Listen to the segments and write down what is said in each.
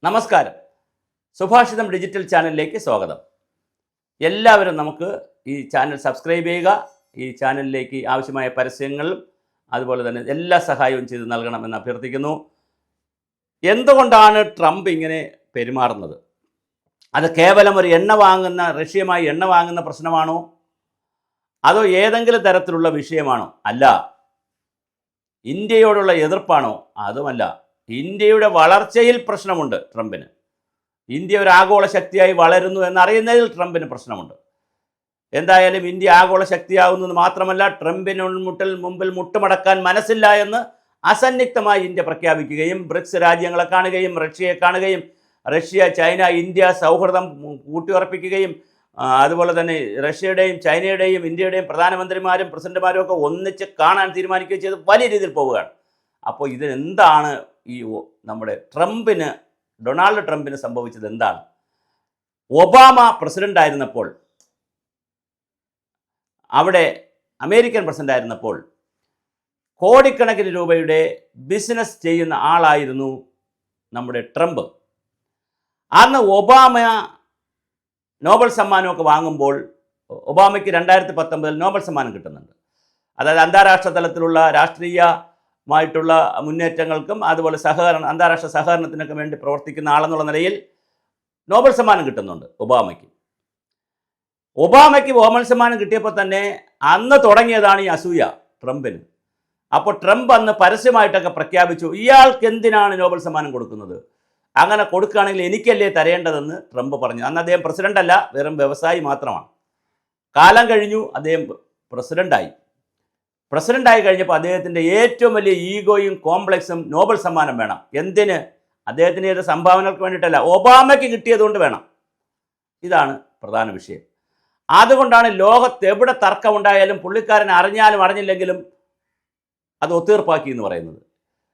നമസ്കാരം. സുഭാഷിതം ഡിജിറ്റൽ ചാനലിലേക്ക് സ്വാഗതം. എല്ലാവരും നമുക്ക് ഈ ചാനൽ സബ്സ്ക്രൈബ് ചെയ്യുക. ഈ ചാനലിലേക്ക് ആവശ്യമായ പരസ്യങ്ങളും അതുപോലെ തന്നെ എല്ലാ സഹായവും ചെയ്ത് നൽകണമെന്ന് അഭ്യർത്ഥിക്കുന്നു. എന്തുകൊണ്ടാണ് ട്രംപ് ഇങ്ങനെ പെരുമാറുന്നത്? അത് കേവലം ഒരു റഷ്യയുമായി എണ്ണ വാങ്ങുന്ന പ്രശ്നമാണോ, അതോ ഏതെങ്കിലും തരത്തിലുള്ള വിഷയമാണോ? അല്ല. ഇന്ത്യയോടുള്ള എതിർപ്പാണോ? അതുമല്ല. ഇന്ത്യയുടെ വളർച്ചയിൽ പ്രശ്നമുണ്ട് ട്രംപിന്. ഇന്ത്യ ഒരു ആഗോള ശക്തിയായി വളരുന്നു എന്നറിയുന്നതിൽ ട്രംപിന് പ്രശ്നമുണ്ട്. എന്തായാലും ഇന്ത്യ ആഗോള ശക്തിയാകുന്നത് മാത്രമല്ല, ട്രംപിന് മുമ്പിൽ മുട്ടുമടക്കാൻ മനസ്സില്ല എന്ന് അസന്നിഗ്ധമായി ഇന്ത്യ പ്രഖ്യാപിക്കുകയും ബ്രിക്സ് രാജ്യങ്ങളെ കാണുകയും റഷ്യയെ കാണുകയും റഷ്യ ചൈന ഇന്ത്യ സൗഹൃദം ഊട്ടിയുറപ്പിക്കുകയും അതുപോലെ തന്നെ റഷ്യയുടെയും ചൈനയുടെയും ഇന്ത്യയുടെയും പ്രധാനമന്ത്രിമാരും പ്രസിഡന്റുമാരും ഒക്കെ ഒന്നിച്ച് കാണാൻ തീരുമാനിക്കുകയും ചെയ്ത് വലിയ രീതിയിൽ പോവുകയാണ്. അപ്പോൾ ഇതിനെന്താണ് ഈ നമ്മുടെ ഡൊണാൾഡ് ട്രംപിന് സംഭവിച്ചത് എന്താണ്? ഒബാമ പ്രസിഡന്റ് ആയിരുന്നപ്പോൾ, അവിടെ അമേരിക്കൻ പ്രസിഡന്റ് ആയിരുന്നപ്പോൾ കോടിക്കണക്കിന് രൂപയുടെ ബിസിനസ് ചെയ്യുന്ന ആളായിരുന്നു നമ്മുടെ ട്രംപ്. അന്ന് ഒബാമ നോബൽ സമ്മാനമൊക്കെ വാങ്ങുമ്പോൾ ഒബാമയ്ക്ക് 2019 നോബൽ സമ്മാനം കിട്ടുന്നുണ്ട്. അതായത് അന്താരാഷ്ട്ര തലത്തിലുള്ള രാഷ്ട്രീയമായിട്ടുള്ള മുന്നേറ്റങ്ങൾക്കും അതുപോലെ അന്താരാഷ്ട്ര സഹകരണത്തിനൊക്കെ വേണ്ടി പ്രവർത്തിക്കുന്ന ആളെന്നുള്ള നിലയിൽ നോബൽ സമ്മാനം കിട്ടുന്നുണ്ട് ഒബാമയ്ക്ക്. നോബൽ സമ്മാനം കിട്ടിയപ്പോൾ തന്നെ അന്ന് തുടങ്ങിയതാണ് ഈ അസൂയ ട്രംപിന്. അപ്പോൾ ട്രംപ് അന്ന് പരസ്യമായിട്ടൊക്കെ പ്രഖ്യാപിച്ചു, ഇയാൾക്ക് എന്തിനാണ് നോബൽ സമ്മാനം കൊടുക്കുന്നത്? അങ്ങനെ കൊടുക്കുകയാണെങ്കിൽ എനിക്കല്ലേ തരേണ്ടതെന്ന് ട്രംപ് പറഞ്ഞു. അന്ന് അദ്ദേഹം പ്രസിഡന്റ് അല്ല, വെറും വ്യവസായി മാത്രമാണ്. കാലം കഴിഞ്ഞു, അദ്ദേഹം പ്രസിഡന്റായി കഴിഞ്ഞപ്പോൾ അദ്ദേഹത്തിൻ്റെ ഏറ്റവും വലിയ ഈഗോയും കോംപ്ലക്സും നോബൽ സമ്മാനം വേണം. എന്തിന്? അദ്ദേഹത്തിന് ഏത് സംഭാവനകൾക്ക് വേണ്ടിയിട്ടല്ല, ഒബാമയ്ക്ക് കിട്ടിയതുകൊണ്ട് വേണം. ഇതാണ് പ്രധാന വിഷയം. അതുകൊണ്ടാണ് ലോകത്ത് എവിടെ തർക്കമുണ്ടായാലും പുള്ളിക്കാരൻ അറിഞ്ഞാലും അറിഞ്ഞില്ലെങ്കിലും അത് ഒത്തീർപ്പാക്കി എന്ന് പറയുന്നത്.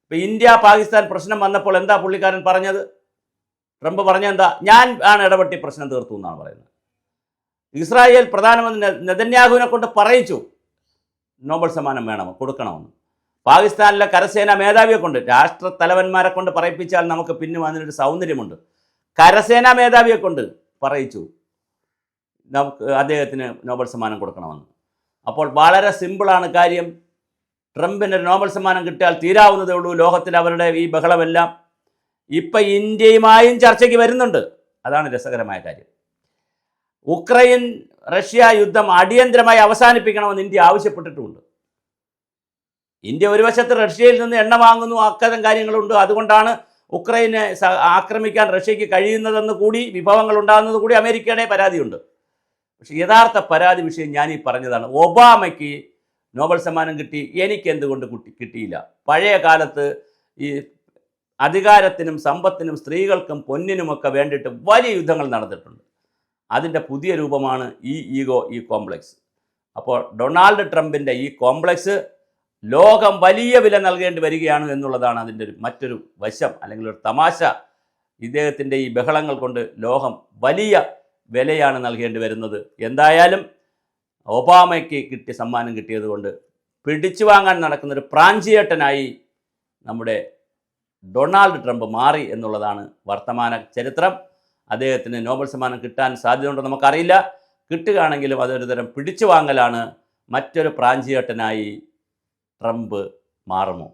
ഇപ്പോൾ ഇന്ത്യ പാകിസ്ഥാൻ പ്രശ്നം വന്നപ്പോൾ എന്താ പുള്ളിക്കാരൻ പറഞ്ഞത്? ട്രംപ് പറഞ്ഞെന്താ? ഞാൻ ആണ് ഇടപെട്ടി പ്രശ്നം തീർത്തു എന്നാണ് പറയുന്നത്. ഇസ്രായേൽ പ്രധാനമന്ത്രി നെതന്യാഹുവിനെ കൊണ്ട് പറയിച്ചു നോബൽ സമ്മാനം കൊടുക്കണമെന്ന്. പാകിസ്ഥാനിലെ കരസേനാ മേധാവിയെ കൊണ്ട്, രാഷ്ട്രത്തലവന്മാരെ കൊണ്ട് പറയിപ്പിച്ചാൽ നമുക്ക് പിന്നും അതിനൊരു സൗന്ദര്യമുണ്ട്. കരസേനാ മേധാവിയെ കൊണ്ട് പറയിച്ചു അദ്ദേഹത്തിന് നോബൽ സമ്മാനം കൊടുക്കണമെന്ന്. അപ്പോൾ വളരെ സിമ്പിളാണ് കാര്യം. ട്രംപിന് നോബൽ സമ്മാനം കിട്ടിയാൽ തീരാവുന്നതേ ഉള്ളൂ. ലോകത്തിൽ അവരുടെ ഈ ബഹളമെല്ലാം ഇപ്പം ഇന്ത്യയുമായും ചർച്ചയ്ക്ക് വരുന്നുണ്ട്. അതാണ് രസകരമായ കാര്യം. ഉക്രൈൻ റഷ്യ യുദ്ധം അടിയന്തരമായി അവസാനിപ്പിക്കണമെന്ന് ഇന്ത്യ ആവശ്യപ്പെട്ടിട്ടുമുണ്ട്. ഇന്ത്യ ഒരു വശത്ത് റഷ്യയിൽ നിന്ന് എണ്ണ വാങ്ങുന്നു, അത്തരം കാര്യങ്ങളുണ്ട്. അതുകൊണ്ടാണ് ഉക്രൈനെ ആക്രമിക്കാൻ റഷ്യയ്ക്ക് കഴിയുന്നതെന്ന് കൂടി, വിഭവങ്ങൾ ഉണ്ടാകുന്നത് കൂടി അമേരിക്കയുടെ പരാതിയുണ്ട്. പക്ഷേ യഥാർത്ഥ പരാതി വിഷയം ഞാൻ ഈ പറഞ്ഞതാണ്. ഒബാമയ്ക്ക് നോബൽ സമ്മാനം കിട്ടി, എനിക്ക് എന്തുകൊണ്ട് കിട്ടിയില്ല? പഴയ കാലത്ത് ഈ അധികാരത്തിനും സമ്പത്തിനും സ്ത്രീകൾക്കും പൊന്നിനുമൊക്കെ വേണ്ടിയിട്ട് വലിയ യുദ്ധങ്ങൾ നടന്നിട്ടുണ്ട്. അതിൻ്റെ പുതിയ രൂപമാണ് ഈ ഈഗോ, ഈ കോംപ്ലക്സ്. അപ്പോൾ ഡൊണാൾഡ് ട്രംപിൻ്റെ ഈ കോംപ്ലക്സ് ലോകം വലിയ വില നൽകേണ്ടി വരികയാണ് എന്നുള്ളതാണ് അതിൻ്റെ മറ്റൊരു വശം, അല്ലെങ്കിൽ ഒരു തമാശ. ഇദ്ദേഹത്തിൻ്റെ ഈ ബഹളങ്ങൾ കൊണ്ട് ലോകം വലിയ വിലയാണ് നൽകേണ്ടി വരുന്നത്. എന്തായാലും ഒബാമയ്ക്ക് കിട്ടിയ സമ്മാനം കിട്ടിയതുകൊണ്ട് പിടിച്ചു വാങ്ങാൻ നടക്കുന്നൊരു പ്രാഞ്ചിയേട്ടനായി നമ്മുടെ ഡൊണാൾഡ് ട്രംപ് മാറി എന്നുള്ളതാണ് വർത്തമാന ചരിത്രം. അദ്ദേഹത്തിന് നോബൽ സമ്മാനം കിട്ടാൻ സാധ്യതയുണ്ടോ നമുക്കറിയില്ല. കിട്ടുകയാണെങ്കിലും അതൊരു തരം പിടിച്ചു വാങ്ങലാണ്. മറ്റൊരു പ്രാഞ്ചിയേട്ടനായി ട്രംപ് മാറുമോ?